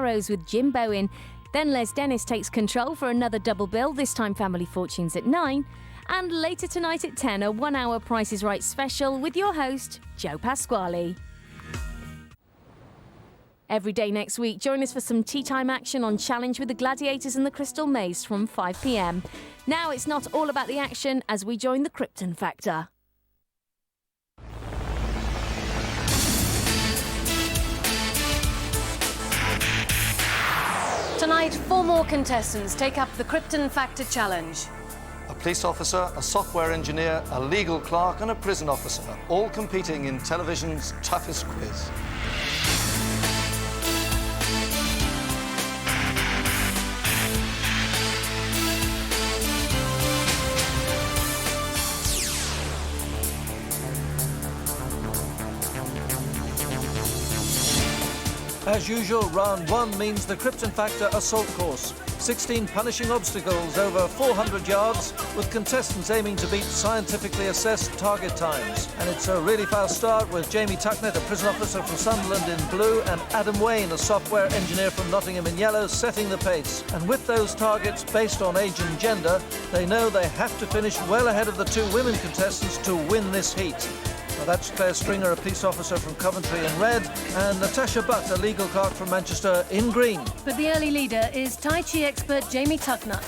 Narrows with Jim Bowen. Then Les Dennis takes control for another double bill, this time Family Fortunes at 9. And later tonight at 10, a 1 hour Price is Right special with your host, Joe Pasquale. Every day next week, join us for some tea time action on Challenge with the Gladiators and the Crystal Maze from 5 p.m. Now it's not all about the action as we join the Krypton Factor. Tonight, 4 more contestants take up the Krypton Factor Challenge. A police officer, a software engineer, a legal clerk and a prison officer, all competing in television's toughest quiz. As usual, round 1 means the Krypton Factor assault course. 16 punishing obstacles over 400 yards, with contestants aiming to beat scientifically assessed target times. And it's a really fast start with Jamie Tucknett, a prison officer from Sunderland, in blue, and Adam Wayne, a software engineer from Nottingham, in yellow, setting the pace. And with those targets based on age and gender, they know they have to finish well ahead of the 2 women contestants to win this heat. Now that's Claire Stringer, a police officer from Coventry, in red, and Natasha Butt, a legal clerk from Manchester, in green. But the early leader is Tai Chi expert Jamie Tucknett.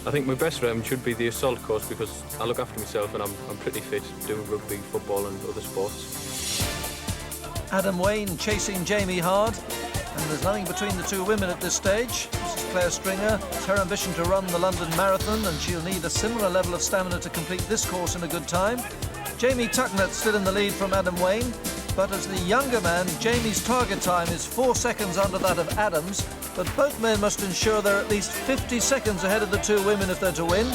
I think my best round should be the assault course because I look after myself and I'm pretty fit doing rugby, football and other sports. Adam Wayne chasing Jamie hard, and there's nothing between the 2 women at this stage. This is Claire Stringer. It's her ambition to run the London Marathon, and she'll need a similar level of stamina to complete this course in a good time. Jamie Tucknett still in the lead from Adam Wayne, but as the younger man, Jamie's target time is 4 seconds under that of Adam's, but both men must ensure they're at least 50 seconds ahead of the 2 women if they're to win.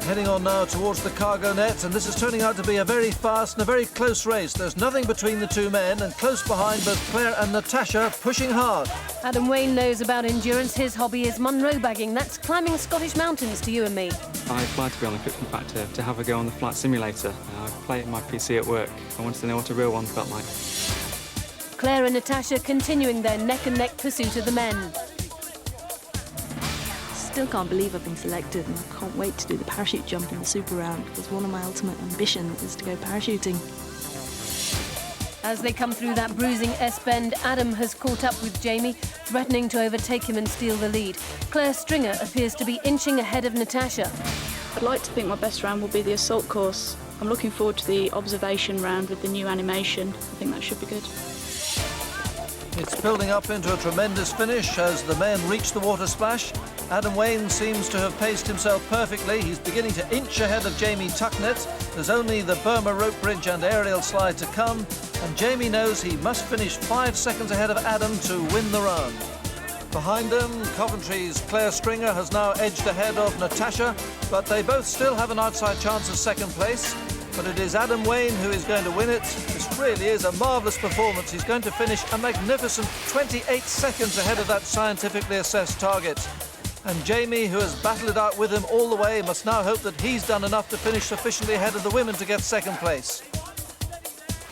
Heading on now towards the cargo net, and this is turning out to be a very fast and a very close race. There's nothing between the 2 men, and close behind both Claire and Natasha, pushing hard. Adam Wayne knows about endurance. His hobby is Munro bagging. That's climbing Scottish mountains to you and me. I applied to be on the Krypton Factor to have a go on the flight simulator. I play it on my PC at work. I wanted to know what a real one felt like. Claire and Natasha continuing their neck-and-neck pursuit of the men. Still can't believe I've been selected, and I can't wait to do the parachute jump in the super round because one of my ultimate ambitions is to go parachuting. As they come through that bruising S-bend, Adam has caught up with Jamie, threatening to overtake him and steal the lead. Claire Stringer appears to be inching ahead of Natasha. I'd like to think my best round will be the assault course. I'm looking forward to the observation round with the new animation. I think that should be good. It's building up into a tremendous finish as the men reach the water splash. Adam Wayne seems to have paced himself perfectly. He's beginning to inch ahead of Jamie Tucknett. There's only the Burma rope bridge and aerial slide to come, and Jamie knows he must finish 5 seconds ahead of Adam to win the round. Behind them, Coventry's Claire Stringer has now edged ahead of Natasha, but they both still have an outside chance of second place. But it is Adam Wayne who is going to win it. This really is a marvellous performance. He's going to finish a magnificent 28 seconds ahead of that scientifically assessed target. And Jamie, who has battled it out with him all the way, must now hope that he's done enough to finish sufficiently ahead of the women to get second place.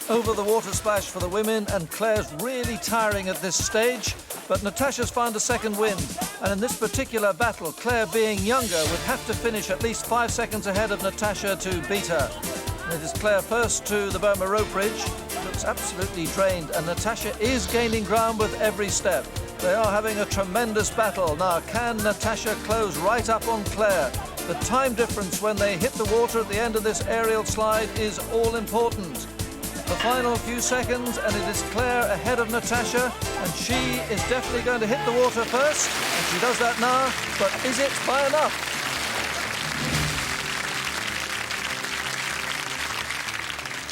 Over the water splash for the women, and Claire's really tiring at this stage, but Natasha's found a second wind, and in this particular battle, Claire, being younger, would have to finish at least 5 seconds ahead of Natasha to beat her. And it is Claire first to the Burma rope bridge, looks absolutely drained, and Natasha is gaining ground with every step. They are having a tremendous battle. Now, can Natasha close right up on Claire? The time difference when they hit the water at the end of this aerial slide is all important. The final few seconds, and it is Claire ahead of Natasha, and she is definitely going to hit the water first, and she does that now, but is it by enough?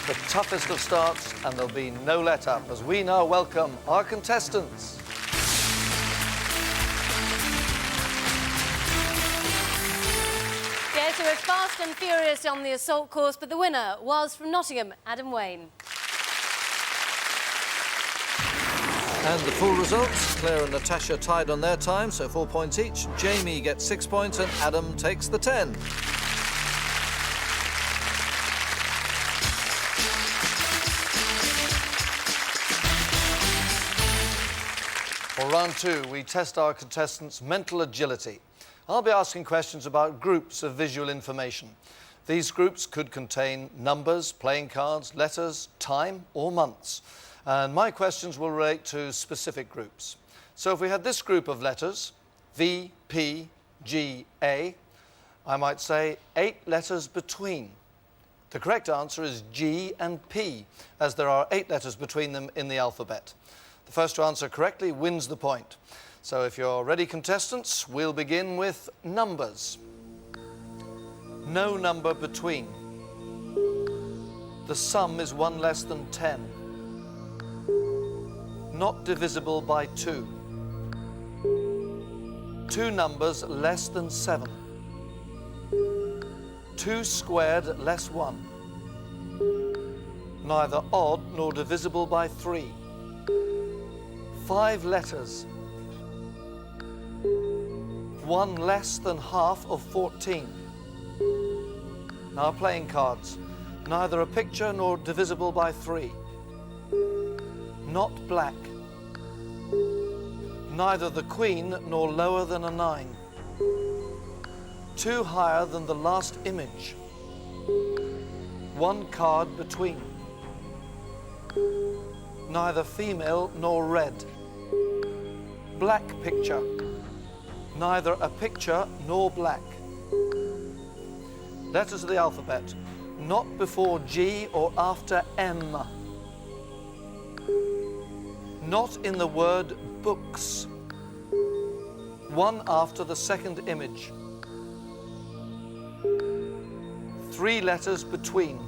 The toughest of starts, and there'll be no let-up as we now welcome our contestants. Yes, so it's fast and furious on the assault course, but the winner was from Nottingham, Adam Wayne. And the full results, Claire and Natasha tied on their time, so 4 points each. Jamie gets 6 points and Adam takes the 10. For round 2, we test our contestants' mental agility. I'll be asking questions about groups of visual information. These groups could contain numbers, playing cards, letters, time or months. And my questions will relate to specific groups. So if we had this group of letters, V, P, G, A, I might say 8 letters between. The correct answer is G and P, as there are 8 letters between them in the alphabet. The first to answer correctly wins the point. So if you're ready, contestants, we'll begin with numbers. No number between. The sum is 1 less than 10. Not divisible by 2. 2 numbers less than 7. 2 squared less 1. Neither odd nor divisible by 3. 5 letters. 1 less than half of 14. Now playing cards. Neither a picture nor divisible by 3. Not black. Neither the queen nor lower than a 9. 2 higher than the last image. 1 card between. Neither female nor red. Black picture. Neither a picture nor black. Letters of the alphabet. Not before G or after M. Not in the word books. 1 after the second image. 3 letters between.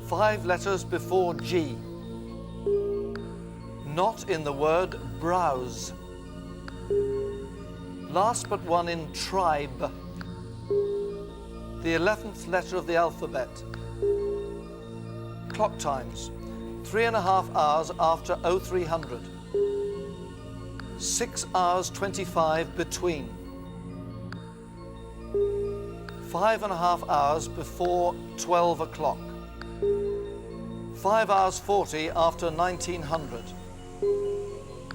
5 letters before G. Not in the word browse. Last but one in tribe. The 11th letter of the alphabet. Clock times. 3.5 hours after 0300. 6 hours 25 between. 5.5 hours before 12 o'clock. 5 hours 40 after 1900.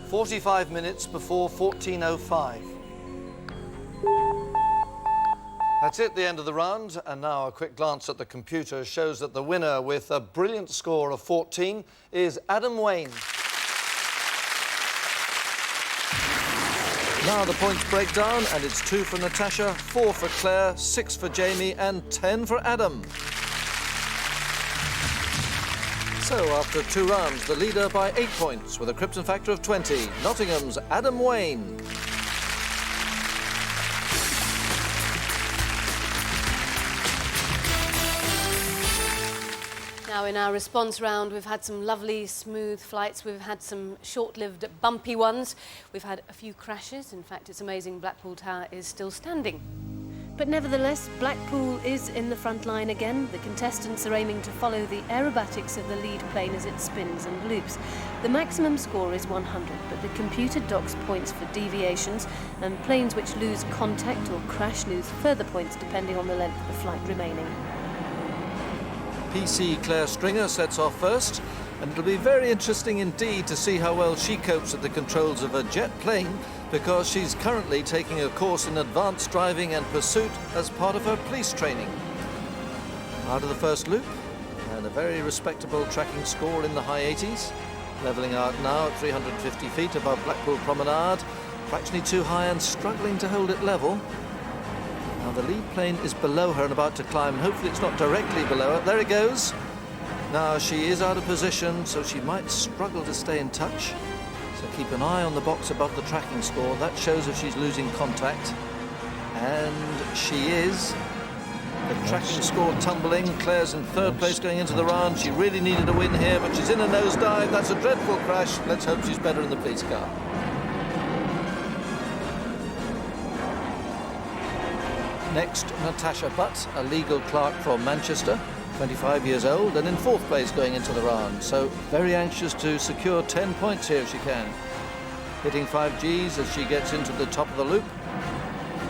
45 minutes before 1405. That's it, the end of the round. And now a quick glance at the computer shows that the winner with a brilliant score of 14 is Adam Wayne. Now the points break down, and it's 2 for Natasha, 4 for Claire, 6 for Jamie, and 10 for Adam. So after 2 rounds, the leader by 8 points with a Krypton factor of 20, Nottingham's Adam Wayne. Now in our response round, we've had some lovely smooth flights. We've had some short-lived bumpy ones. We've had a few crashes. In fact, it's amazing Blackpool Tower is still standing. But nevertheless, Blackpool is in the front line again. The contestants are aiming to follow the aerobatics of the lead plane as it spins and loops. The maximum score is 100, but the computer docks points for deviations, and planes which lose contact or crash lose further points depending on the length of the flight remaining. PC Claire Stringer sets off first, and it'll be very interesting indeed to see how well she copes at the controls of a jet plane, because she's currently taking a course in advanced driving and pursuit as part of her police training. Out of the first loop, and a very respectable tracking score in the high 80s, levelling out now at 350 feet above Blackpool Promenade, fractionally too high and struggling to hold it level. Now the lead plane is below her and about to climb, and hopefully it's not directly below her. There it goes. Now she is out of position, so she might struggle to stay in touch. So keep an eye on the box above the tracking score. That shows if she's losing contact. And she is. The tracking score tumbling. Claire's in 3rd place going into the round. She really needed a win here, but she's in a nosedive. That's a dreadful crash. Let's hope she's better in the police car. Next, Natasha Butt, a legal clerk from Manchester, 25 years old, and in 4th place going into the round. So very anxious to secure 10 points here if she can. Hitting 5 Gs as she gets into the top of the loop.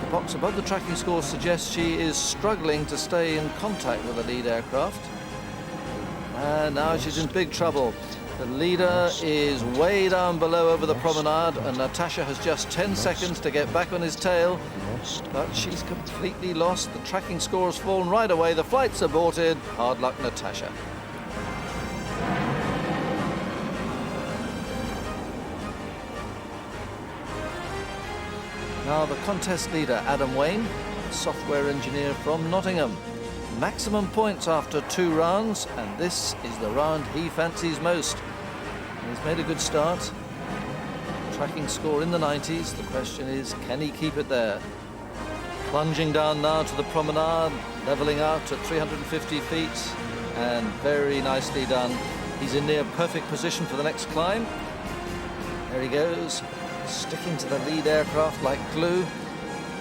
The box above the tracking score suggests she is struggling to stay in contact with the lead aircraft. And now she's in big trouble. The leader is way down below over the promenade, and Natasha has just 10 seconds to get back on his tail. But she's completely lost. The tracking score has fallen right away. The flight's aborted. Hard luck, Natasha. Now the contest leader, Adam Wayne, a software engineer from Nottingham. Maximum points after 2 rounds, and this is the round he fancies most. He's made a good start. Tracking score in the 90s. The question is, can he keep it there? Plunging down now to the promenade, levelling out at 350 feet, and very nicely done. He's in near perfect position for the next climb. There he goes, sticking to the lead aircraft like glue.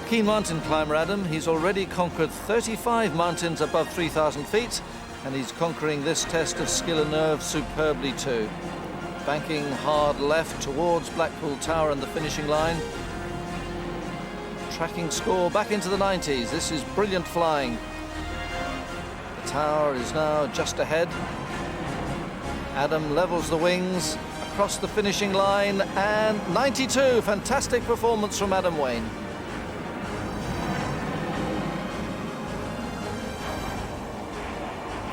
Keen mountain climber Adam. He's already conquered 35 mountains above 3,000 feet, and he's conquering this test of skill and nerve superbly too. Banking hard left towards Blackpool Tower and the finishing line. Tracking score back into the 90s. This is brilliant flying. The tower is now just ahead. Adam levels the wings across the finishing line, and 92. Fantastic performance from Adam Wayne.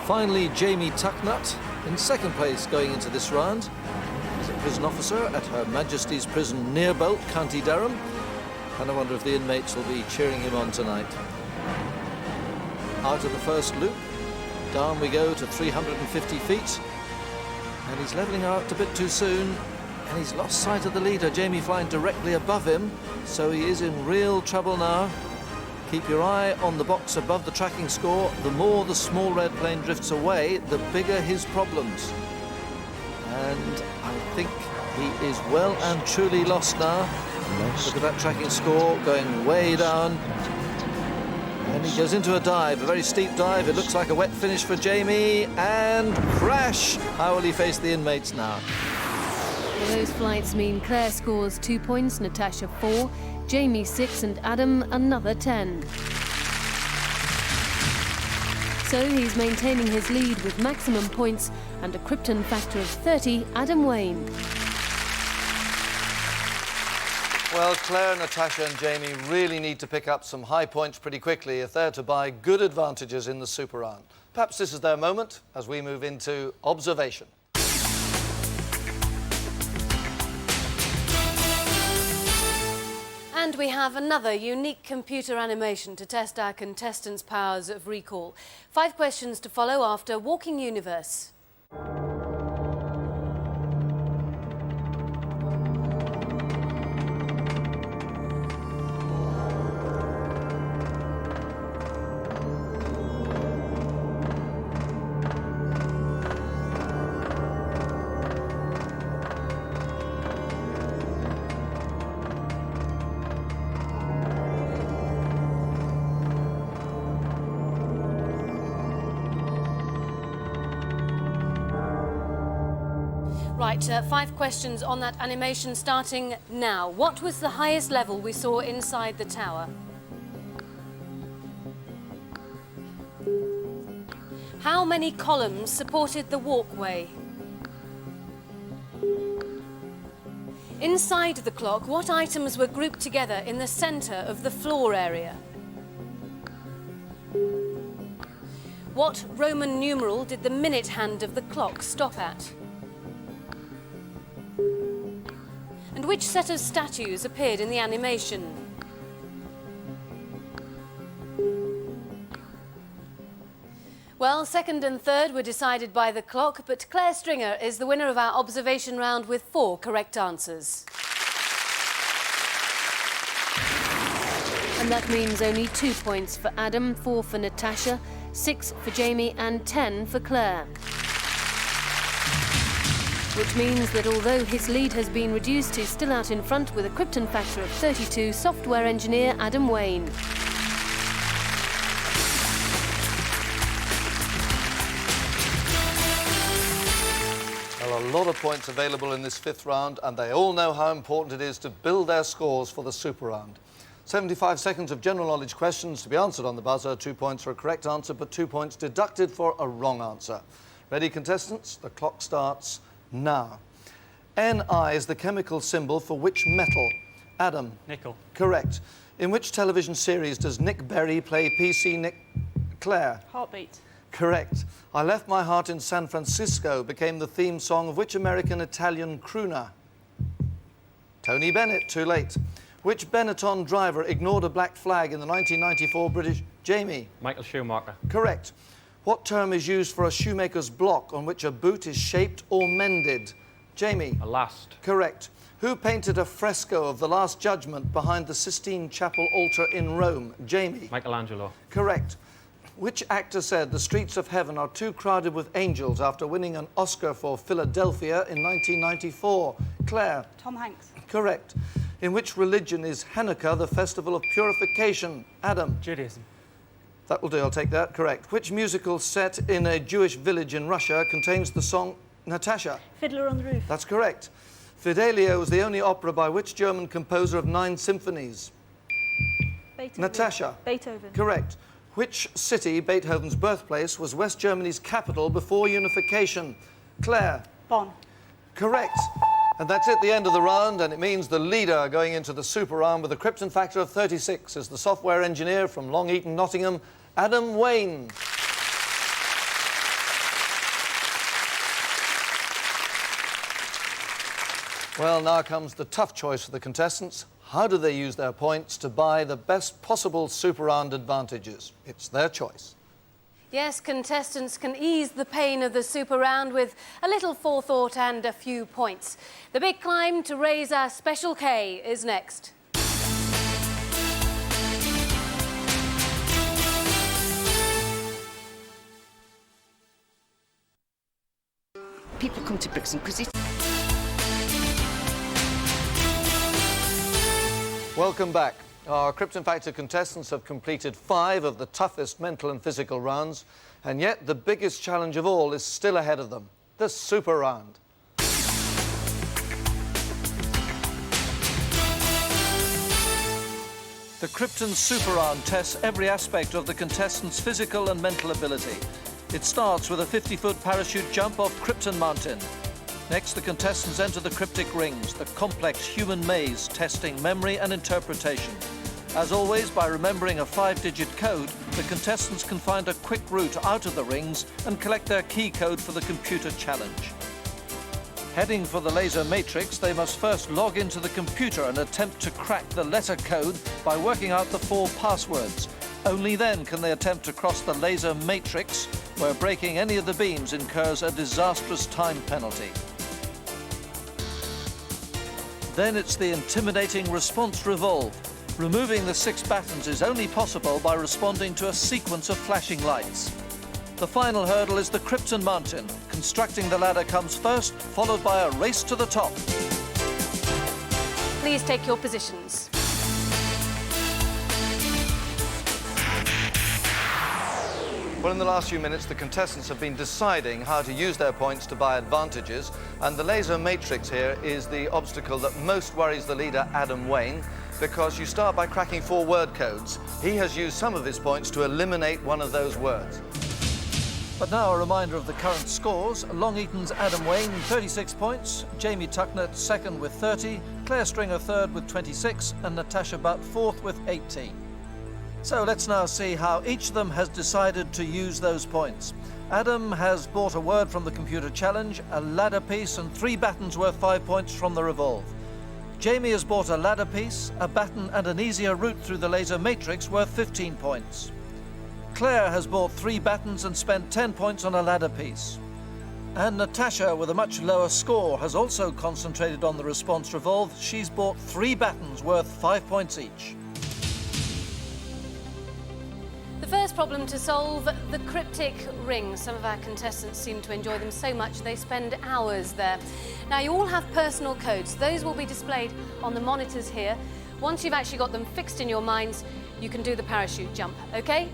Finally, Jamie Tucknut in second place going into this round. He's a prison officer at Her Majesty's Prison near Bolt, County Durham. And I wonder if the inmates will be cheering him on tonight. Out of the first loop, down we go to 350 feet. And he's levelling out a bit too soon. And he's lost sight of the leader, Jamie flying directly above him. So he is in real trouble now. Keep your eye on the box above the tracking score. The more the small red plane drifts away, the bigger his problems. And I think he is well and truly lost now. Look at that tracking score going way down. And he goes into a dive, a very steep dive. It looks like a wet finish for Jamie, and crash! How will he face the inmates now? Well, those flights mean Claire scores 2 points, Natasha 4, Jamie 6, and Adam another 10. So he's maintaining his lead with maximum points and a Krypton factor of 30, Adam Wayne. Well, Claire, Natasha and Jamie really need to pick up some high points pretty quickly if they're to buy good advantages in the Super Round. Perhaps this is their moment as we move into observation. And we have another unique computer animation to test our contestants' powers of recall. 5 questions to follow after Walking Universe. Right, 5 questions on that animation starting now. What was the highest level we saw inside the tower? How many columns supported the walkway? Inside the clock, what items were grouped together in the centre of the floor area? What Roman numeral did the minute hand of the clock stop at? And which set of statues appeared in the animation? Well, second and third were decided by the clock, but Claire Stringer is the winner of our observation round with 4 correct answers. And that means only 2 points for Adam, 4 for Natasha, 6 for Jamie and 10 for Claire. Which means that although his lead has been reduced, he's still out in front with a Krypton factor of 32, software engineer Adam Wayne. Well, a lot of points available in this 5th round, and they all know how important it is to build their scores for the Super Round. 75 seconds of general knowledge questions to be answered on the buzzer, 2 points for a correct answer, but 2 points deducted for a wrong answer. Ready, contestants? The clock starts Now, Ni is the chemical symbol for which metal? Adam? Nickel. Correct. In which television series does Nick Berry play PC Nick Claire? Heartbeat. Correct. I Left My Heart in San Francisco became the theme song of which American-Italian crooner? Tony Bennett, too late. Which Benetton driver ignored a black flag in the 1994 British... Jamie? Michael Schumacher. Correct. What term is used for a shoemaker's block on which a boot is shaped or mended? Jamie? A last. Correct. Who painted a fresco of the Last Judgment behind the Sistine Chapel altar in Rome? Jamie? Michelangelo. Correct. Which actor said the streets of heaven are too crowded with angels after winning an Oscar for Philadelphia in 1994? Claire? Tom Hanks. Correct. In which religion is Hanukkah the festival of purification? Adam? Judaism. That will do, I'll take that. Correct. Which musical set in a Jewish village in Russia contains the song Natasha? Fiddler on the Roof. That's correct. Fidelio was the only opera by which German composer of 9 symphonies? Beethoven. Natasha? Beethoven. Correct. Which city, Beethoven's birthplace, was West Germany's capital before unification? Claire? Bonn. Correct. And that's it, the end of the round, and it means the leader going into the super round with a Krypton factor of 36 is the software engineer from Long Eaton, Nottingham, Adam Wayne. Well, now comes the tough choice for the contestants. How do they use their points to buy the best possible super round advantages? It's their choice. Yes, contestants can ease the pain of the super round with a little forethought and a few points. The big climb to raise our special K is next. People come to Brixton because it's... Welcome back. Our Krypton Factor contestants have completed 5 of the toughest mental and physical rounds, and yet the biggest challenge of all is still ahead of them, the super round. The Krypton Super Round tests every aspect of the contestant's physical and mental ability. It starts with a 50-foot parachute jump off Krypton Mountain. Next, the contestants enter the cryptic rings, the complex human maze testing memory and interpretation. As always, by remembering a 5-digit code, the contestants can find a quick route out of the rings and collect their key code for the computer challenge. Heading for the laser matrix, they must first log into the computer and attempt to crack the letter code by working out the 4 passwords. Only then can they attempt to cross the laser matrix, where breaking any of the beams incurs a disastrous time penalty. Then it's the intimidating response revolve. Removing the 6 battens is only possible by responding to a sequence of flashing lights. The final hurdle is the Krypton Mountain. Constructing the ladder comes first, followed by a race to the top. Please take your positions. Well, in the last few minutes, the contestants have been deciding how to use their points to buy advantages, and the laser matrix here is the obstacle that most worries the leader, Adam Wayne, because you start by cracking 4 word codes. He has used some of his points to eliminate one of those words. But now a reminder of the current scores. Long Eaton's Adam Wayne, 36 points. Jamie Tucknett, second with 30. Claire Stringer, third with 26. And Natasha Butt, fourth with 18. So let's now see how each of them has decided to use those points. Adam has bought a word from the computer challenge, a ladder piece, and 3 battens worth 5 points from the revolve. Jamie has bought a ladder piece, a batten, and an easier route through the laser matrix worth 15 points. Claire has bought 3 battens and spent 10 points on a ladder piece. And Natasha, with a much lower score, has also concentrated on the response revolve. She's bought 3 battens worth 5 points each. The first problem to solve, the cryptic rings. Some of our contestants seem to enjoy them so much they spend hours there. Now, you all have personal codes. Those will be displayed on the monitors here. Once you've actually got them fixed in your minds, you can do the parachute jump, okay?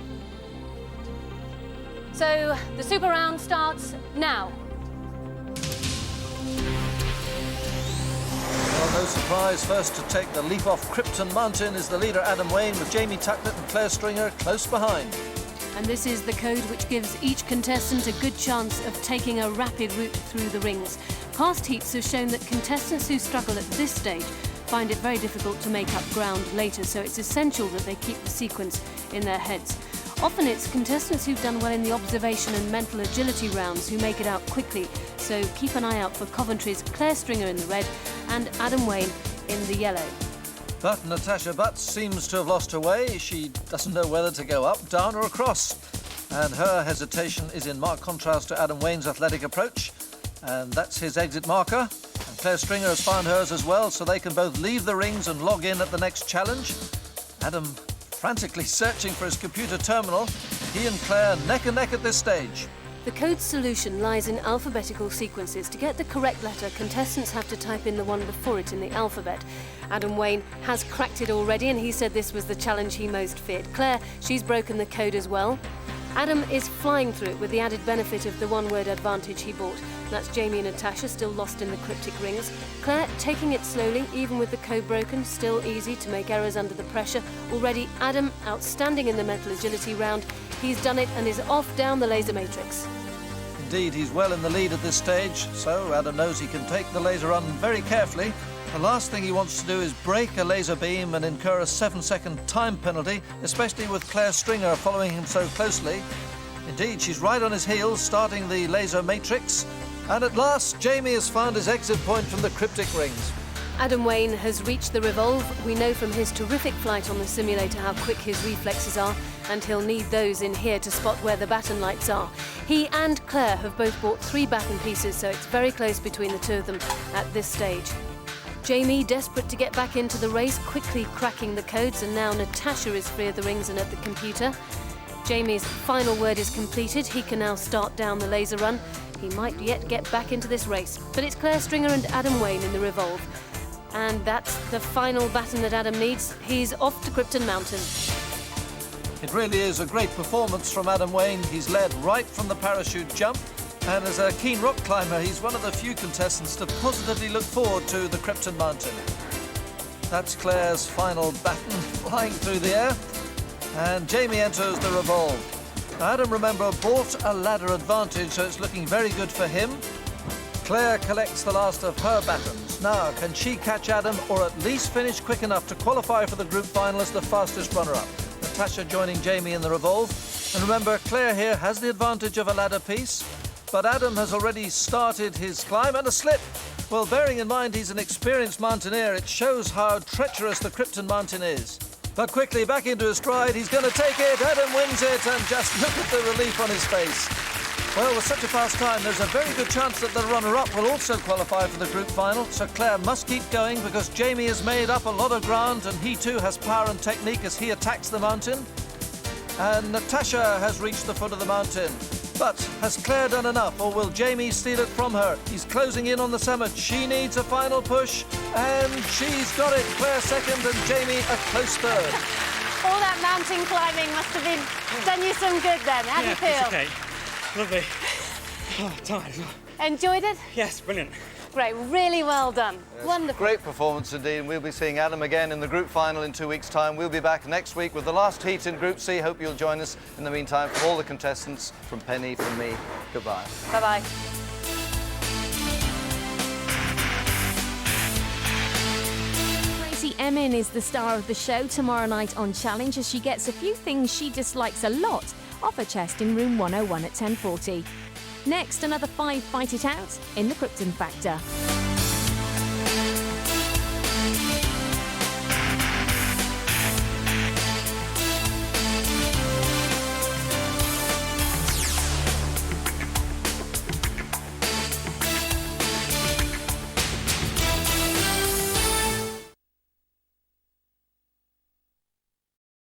So, the super round starts now. Well, no surprise, first to take the leap off Krypton Mountain is the leader, Adam Wayne, with Jamie Tucknett and Claire Stringer close behind. And this is the code which gives each contestant a good chance of taking a rapid route through the rings. Past heats have shown that contestants who struggle at this stage find it very difficult to make up ground later, so it's essential that they keep the sequence in their heads. Often it's contestants who've done well in the observation and mental agility rounds who make it out quickly, so keep an eye out for Coventry's Claire Stringer in the red and Adam Wayne in the yellow. But Natasha Butts seems to have lost her way. She doesn't know whether to go up, down or across. And her hesitation is in marked contrast to Adam Wayne's athletic approach. And that's his exit marker. And Claire Stringer has found hers as well, so they can both leave the rings and log in at the next challenge. Adam frantically searching for his computer terminal. He and Claire neck and neck at this stage. The code's solution lies in alphabetical sequences. To get the correct letter, contestants have to type in the one before it in the alphabet. Adam Wayne has cracked it already, and he said this was the challenge he most feared. Claire, she's broken the code as well. Adam is flying through it with the added benefit of the one-word advantage he bought. That's Jamie and Natasha, still lost in the cryptic rings. Claire taking it slowly, even with the code broken, still easy to make errors under the pressure. Already Adam, outstanding in the mental agility round. He's done it and is off down the laser matrix. Indeed, he's well in the lead at this stage, so Adam knows he can take the laser run very carefully. The last thing he wants to do is break a laser beam and incur a 7-second time penalty, especially with Claire Stringer following him so closely. Indeed, she's right on his heels, starting the laser matrix. And at last, Jamie has found his exit point from the cryptic rings. Adam Wayne has reached the revolve. We know from his terrific flight on the simulator how quick his reflexes are, and he'll need those in here to spot where the baton lights are. He and Claire have both bought 3 baton pieces, so it's very close between the two of them at this stage. Jamie, desperate to get back into the race, quickly cracking the codes, and now Natasha is free of the rings and at the computer. Jamie's final word is completed. He can now start down the laser run. He might yet get back into this race, but it's Claire Stringer and Adam Wayne in the revolve. And that's the final baton that Adam needs. He's off to Krypton Mountain. It really is a great performance from Adam Wayne. He's led right from the parachute jump. And as a keen rock climber, he's one of the few contestants to positively look forward to the Krypton Mountain. That's Claire's final baton flying through the air. And Jamie enters the revolve. Adam, remember, bought a ladder advantage, so it's looking very good for him. Claire collects the last of her batons. Now, can she catch Adam or at least finish quick enough to qualify for the group final as the fastest runner-up? Natasha joining Jamie in the revolve. And remember, Claire here has the advantage of a ladder piece. But Adam has already started his climb and a slip. Well, bearing in mind he's an experienced mountaineer, it shows how treacherous the Krypton Mountain is. But quickly back into his stride, he's going to take it. Adam wins it, and just look at the relief on his face. Well, with such a fast time, there's a very good chance that the runner-up will also qualify for the group final. So Claire must keep going because Jamie has made up a lot of ground, and he too has power and technique as he attacks the mountain. And Natasha has reached the foot of the mountain. But has Claire done enough, or will Jamie steal it from her? He's closing in on the summit. She needs a final push, and she's got it. Claire second and Jamie a close third. All that mountain climbing must have done you some good then. How do you feel? It's okay. Lovely. Oh, tired. Enjoyed it? Yes, brilliant. Great, really well done. Yes, Wonderful. Great performance indeed. We'll be seeing Adam again in the group final in 2 weeks' time. We'll be back next week with the last heat in Group C. Hope you'll join us. In the meantime, from all the contestants, from Penny, from me, goodbye. Bye-bye. Tracy Emin is the star of the show tomorrow night on Challenge as she gets a few things she dislikes a lot off her chest in room 101 at 10:40. Next, another 5 Fight It Out in the Krypton Factor.